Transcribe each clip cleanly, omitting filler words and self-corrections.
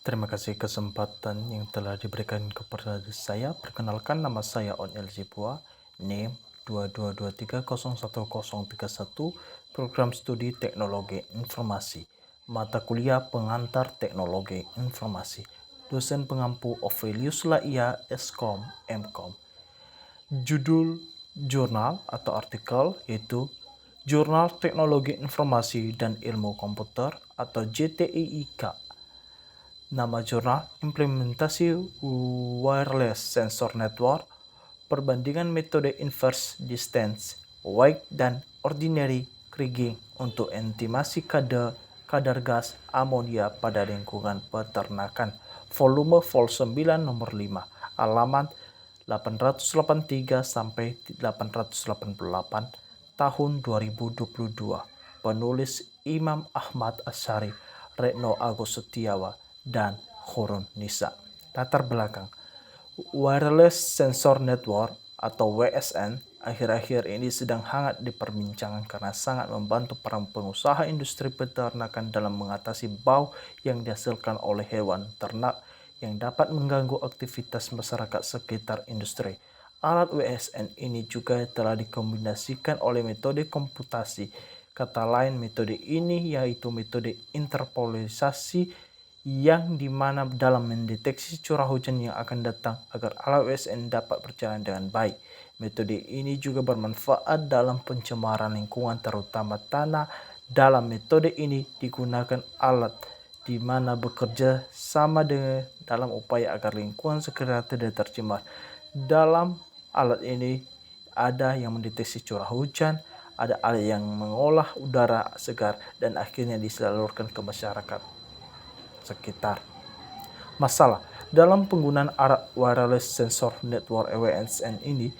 Terima kasih kesempatan yang telah diberikan kepada saya. Perkenalkan, nama saya On LJ Pua, NIM 2223010131, Program Studi Teknologi Informasi, Mata Kuliah Pengantar Teknologi Informasi, Dosen Pengampu Ovelius Laia Eskom Mkom. Judul jurnal atau artikel yaitu Jurnal Teknologi Informasi dan Ilmu Komputer atau JTIIK. Nama jurnal Implementasi Wireless Sensor Network, perbandingan metode inverse distance, wide dan ordinary kriging untuk estimasi kadar gas amonia pada lingkungan peternakan. Volume Vol 9 nomor 5, halaman 883 sampai 888 tahun 2022. Penulis Imam Ahmad Asyari, Retno Agus Setiawa, dan Khurun Nisa. Latar belakang: Wireless Sensor Network atau WSN akhir-akhir ini sedang hangat diperbincangkan karena sangat membantu para pengusaha industri peternakan dalam mengatasi bau yang dihasilkan oleh hewan ternak yang dapat mengganggu aktivitas masyarakat sekitar industri. Alat WSN ini juga telah dikombinasikan oleh metode komputasi. Kata lain, metode ini yaitu metode interpolisasi yang dimana dalam mendeteksi curah hujan yang akan datang agar alat WSN dapat berjalan dengan baik. Metode ini juga bermanfaat dalam pencemaran lingkungan terutama tanah. Dalam metode ini digunakan alat di mana bekerja sama dengan dalam upaya agar lingkungan sekitar tidak tercemar. Dalam alat ini ada yang mendeteksi curah hujan, ada alat yang mengolah udara segar, dan akhirnya disalurkan ke masyarakat sekitar. Masalah dalam penggunaan alat wireless sensor network WSN ini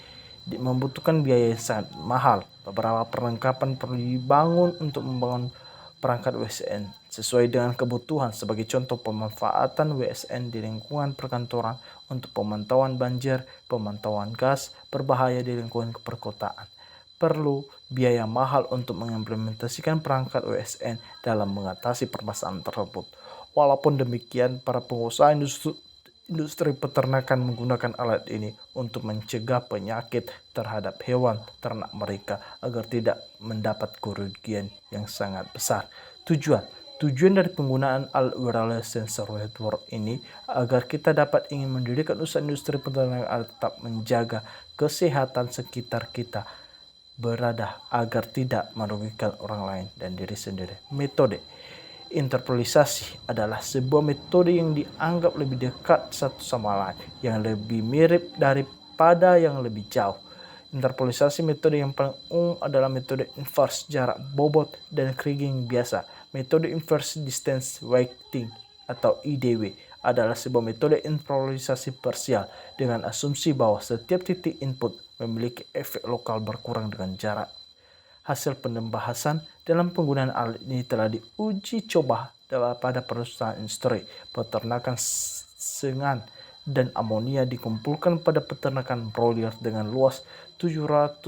membutuhkan biaya yang sangat mahal. Beberapa perlengkapan perlu dibangun untuk membangun perangkat WSN sesuai dengan kebutuhan. Sebagai contoh, pemanfaatan WSN di lingkungan perkantoran untuk pemantauan banjir, pemantauan gas berbahaya di lingkungan perkotaan. Perlu biaya mahal untuk mengimplementasikan perangkat WSN dalam mengatasi permasalahan tersebut. Walaupun demikian, para pengusaha industri peternakan menggunakan alat ini untuk mencegah penyakit terhadap hewan ternak mereka agar tidak mendapat kerugian yang sangat besar. Tujuan dari penggunaan alat wireless sensor network ini agar kita dapat ingin mendirikan usaha industri peternakan agar tetap menjaga kesehatan sekitar kita berada agar tidak merugikan orang lain dan diri sendiri. Metode interpolisasi adalah sebuah metode yang dianggap lebih dekat satu sama lain, yang lebih mirip daripada yang lebih jauh. Interpolisasi metode yang paling umum adalah metode inverse jarak bobot dan kriging biasa. Metode inverse distance weighting atau IDW adalah sebuah metode interpolisasi parsial dengan asumsi bahwa setiap titik input memiliki efek lokal berkurang dengan jarak. Hasil pembahasan dalam penggunaan alat ini telah diuji coba pada perusahaan industri peternakan sengan dan amonia dikumpulkan pada peternakan broiler dengan luas 720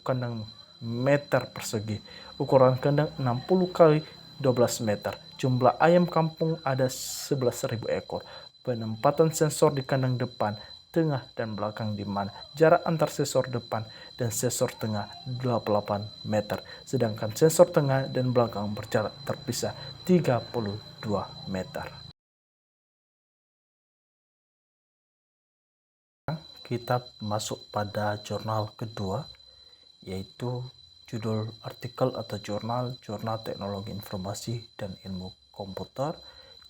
kandang meter persegi, ukuran kandang 60 kali 12 meter. Jumlah ayam kampung ada 11.000 ekor. Penempatan sensor di kandang depan, tengah, dan belakang di mana jarak antar sensor depan dan sensor tengah 28 meter, sedangkan sensor tengah dan belakang berjarak terpisah 32 meter. Kita masuk pada jurnal kedua, yaitu judul artikel atau jurnal Teknologi Informasi dan Ilmu Komputer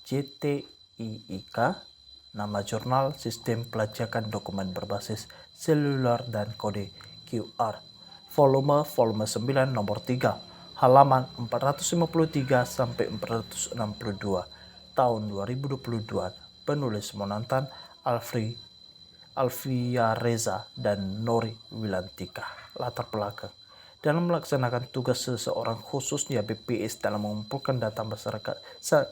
JTIIK. Nama jurnal Sistem Pelacakan Dokumen Berbasis Seluler dan Kode QR. Volume 9 nomor 3, halaman 453 sampai 462 tahun 2022. Penulis Monantan Alfia Reza dan Nori Wilantika. Latar belakang: dalam melaksanakan tugas seseorang khususnya BPS dalam mengumpulkan data masyarakat,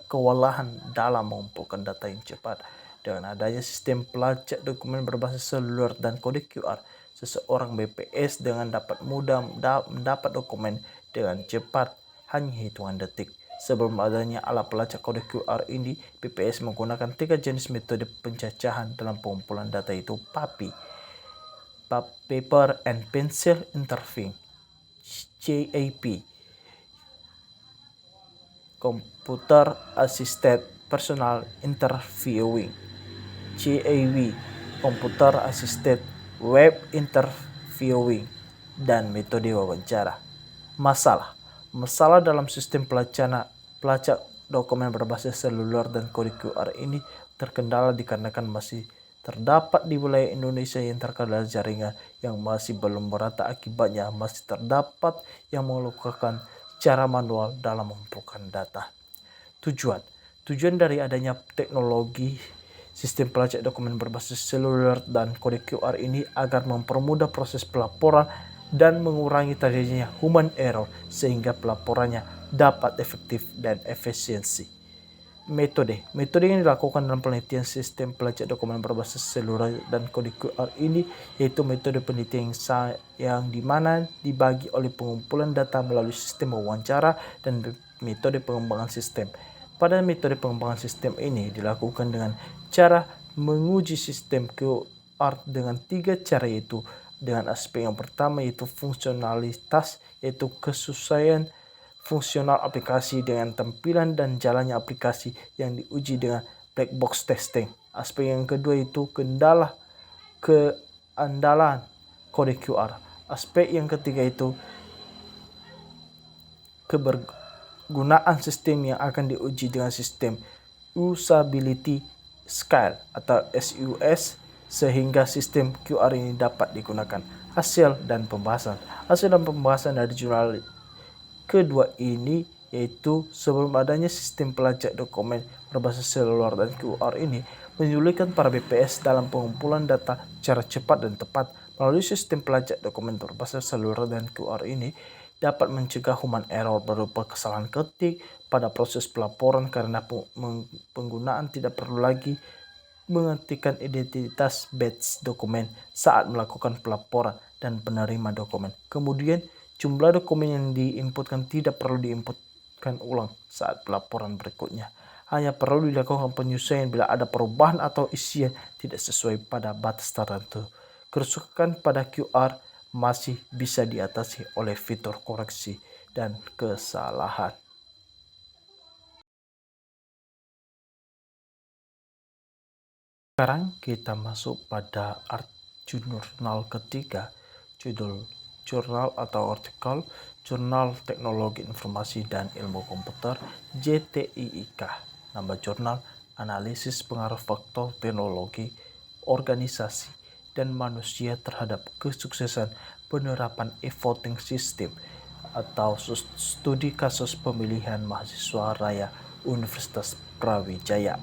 kewalahan dalam mengumpulkan data yang cepat. Dengan adanya sistem pelacak dokumen berbasis seluler dan kode QR, seseorang BPS dengan dapat mudah mendapat dokumen dengan cepat hanya hitungan detik. Sebelum adanya alat pelacak kode QR ini, BPS menggunakan 3 jenis metode pencacahan dalam pengumpulan data, yaitu PAPI, Paper and Pencil Interviewing, CAP, Computer Assisted Personal Interviewing, CAW, Computer Assisted Web Interviewing, dan metode wawancara. Masalah dalam sistem pelacak dokumen berbasis seluler dan kode QR ini terkendala dikarenakan masih terdapat di wilayah Indonesia yang terkendala jaringan yang masih belum merata. Akibatnya masih terdapat yang melakukan cara manual dalam mengumpulkan data. Tujuan dari adanya teknologi sistem pelacak dokumen berbasis seluler dan kode QR ini agar mempermudah proses pelaporan dan mengurangi terjadinya human error sehingga pelaporannya dapat efektif dan efisiensi. Metode yang dilakukan dalam penelitian sistem pelacak dokumen berbasis seluler dan kode QR ini yaitu metode penelitian yang dimana dibagi oleh pengumpulan data melalui sistem wawancara dan metode pengembangan sistem. Pada metode pengembangan sistem ini dilakukan dengan cara menguji sistem QR dengan 3 cara, yaitu dengan aspek yang pertama yaitu fungsionalitas, yaitu kesesuaian fungsional aplikasi dengan tampilan dan jalannya aplikasi yang diuji dengan black box testing. Aspek yang kedua itu keandalan kode QR. Aspek yang ketiga itu kebergunaan sistem yang akan diuji dengan sistem usability scale atau SUS sehingga sistem QR ini dapat digunakan. Hasil dan pembahasan dari jurnal kedua ini yaitu sebelum adanya sistem pelacak dokumen berbasis seluler dan QR ini menyulitkan para BPS dalam pengumpulan data secara cepat dan tepat. Melalui sistem pelacak dokumen berbasis seluler dan QR ini dapat mencegah human error berupa kesalahan ketik pada proses pelaporan karena penggunaan tidak perlu lagi mengetikkan identitas batch dokumen saat melakukan pelaporan dan penerima dokumen. Kemudian jumlah dokumen yang diinputkan tidak perlu diinputkan ulang saat pelaporan berikutnya. Hanya perlu dilakukan penyesuaian bila ada perubahan atau isian tidak sesuai pada batas tertentu. Kerusakan pada QR masih bisa diatasi oleh fitur koreksi dan kesalahan. Sekarang kita masuk pada jurnal ketiga, judul jurnal atau artikel Jurnal Teknologi Informasi dan Ilmu Komputer JTIIK. Nama jurnal Analisis Pengaruh Faktor Teknologi, Organisasi, dan Manusia terhadap Kesuksesan Penerapan E-Voting System atau Studi Kasus Pemilihan Mahasiswa Raya Universitas Brawijaya.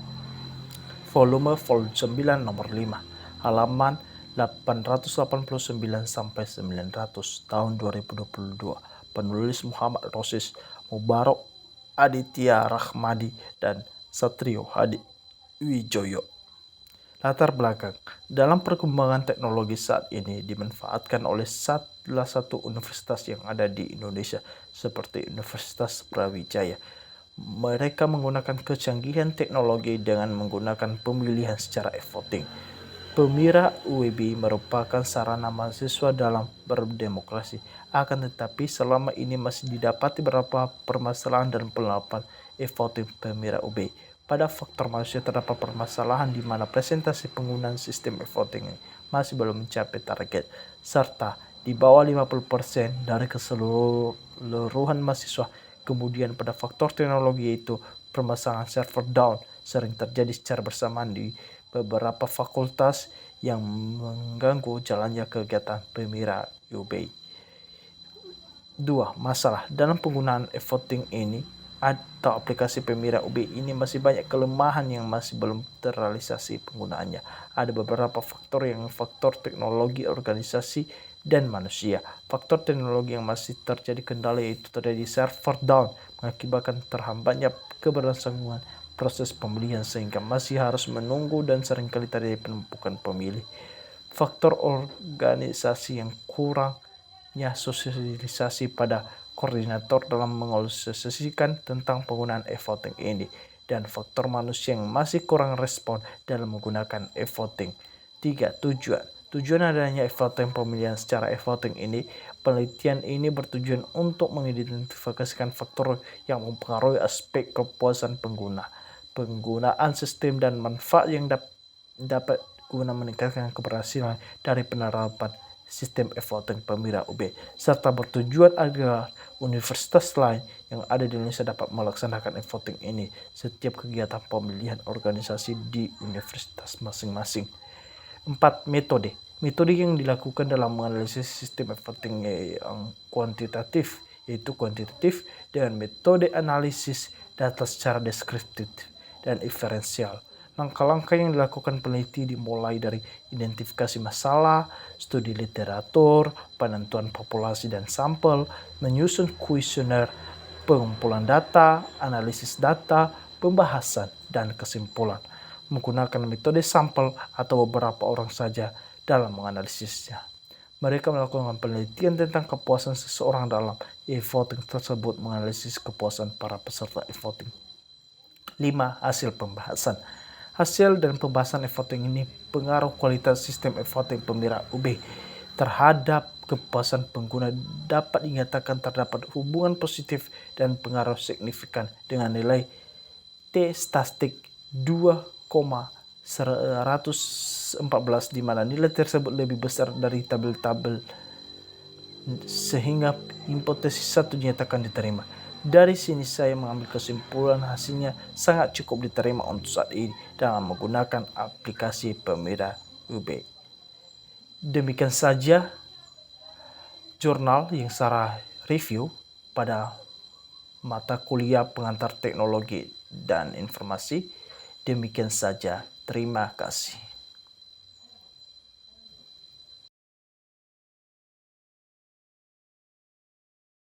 Volume 9 nomor 5, halaman 889 sampai 900 tahun 2022. Penulis Muhammad Rosis Mubarok Aditya Rahmadi dan Satrio Hadi Wijoyo. Latar belakang. Dalam perkembangan teknologi saat ini dimanfaatkan oleh salah satu universitas yang ada di Indonesia seperti Universitas Brawijaya. Mereka menggunakan kecanggihan teknologi dengan menggunakan pemilihan secara e-voting. Pemira UIB merupakan sarana mahasiswa dalam berdemokrasi. Akan tetapi selama ini masih didapati beberapa permasalahan dan penerapan e-voting Pemira UB. Pada faktor manusia terdapat permasalahan di mana presentasi penggunaan sistem e-voting masih belum mencapai target, serta di bawah 50% dari keseluruhan mahasiswa. Kemudian pada faktor teknologi yaitu permasalahan server down sering terjadi secara bersamaan di beberapa fakultas yang mengganggu jalannya kegiatan Pemira UB. 2. Masalah dalam penggunaan e-voting ini atau aplikasi Pemira UB ini masih banyak kelemahan yang masih belum terrealisasi penggunaannya. Ada beberapa faktor teknologi, organisasi, dan manusia. Faktor teknologi yang masih terjadi kendala yaitu terjadi server down mengakibatkan terhambatnya keberlangsungan proses pemilihan sehingga masih harus menunggu dan seringkali terjadi penumpukan pemilih. Faktor organisasi yang kurangnya sosialisasi pada koordinator dalam mengolah tentang penggunaan e-voting ini, dan faktor manusia yang masih kurang respon dalam menggunakan e-voting. 3. Tujuan adanya e-voting pemilihan secara e-voting ini, penelitian ini bertujuan untuk mengidentifikasikan faktor yang mempengaruhi aspek kepuasan pengguna, penggunaan sistem, dan manfaat yang dapat guna meningkatkan keberhasilan dari penerapan sistem e-voting pemilihan UB, serta bertujuan agar universitas lain yang ada di Indonesia dapat melaksanakan e-voting ini setiap kegiatan pemilihan organisasi di universitas masing-masing. 4. Metode yang dilakukan dalam menganalisis sistem e-voting yang kuantitatif, yaitu kuantitatif dengan metode analisis data secara deskriptif dan inferensial. Langkah-langkah yang dilakukan peneliti dimulai dari identifikasi masalah, studi literatur, penentuan populasi dan sampel, menyusun kuesioner, pengumpulan data, analisis data, pembahasan, dan kesimpulan. Menggunakan metode sampel atau beberapa orang saja dalam menganalisisnya. Mereka melakukan penelitian tentang kepuasan seseorang dalam e-voting tersebut, menganalisis kepuasan para peserta e-voting. 5. Hasil pembahasan. Hasil dan pembahasan e-voting ini pengaruh kualitas sistem e-voting pemilihan UB terhadap kepuasan pengguna dapat dinyatakan terdapat hubungan positif dan pengaruh signifikan dengan nilai T statistik 2,114, di mana nilai tersebut lebih besar dari tabel-tabel sehingga hipotesis 1 dinyatakan diterima. Dari sini saya mengambil kesimpulan hasilnya sangat cukup diterima untuk saat ini dalam menggunakan aplikasi pemilihan UB. Demikian saja jurnal yang saya review pada mata kuliah pengantar teknologi dan informasi. Demikian saja, terima kasih.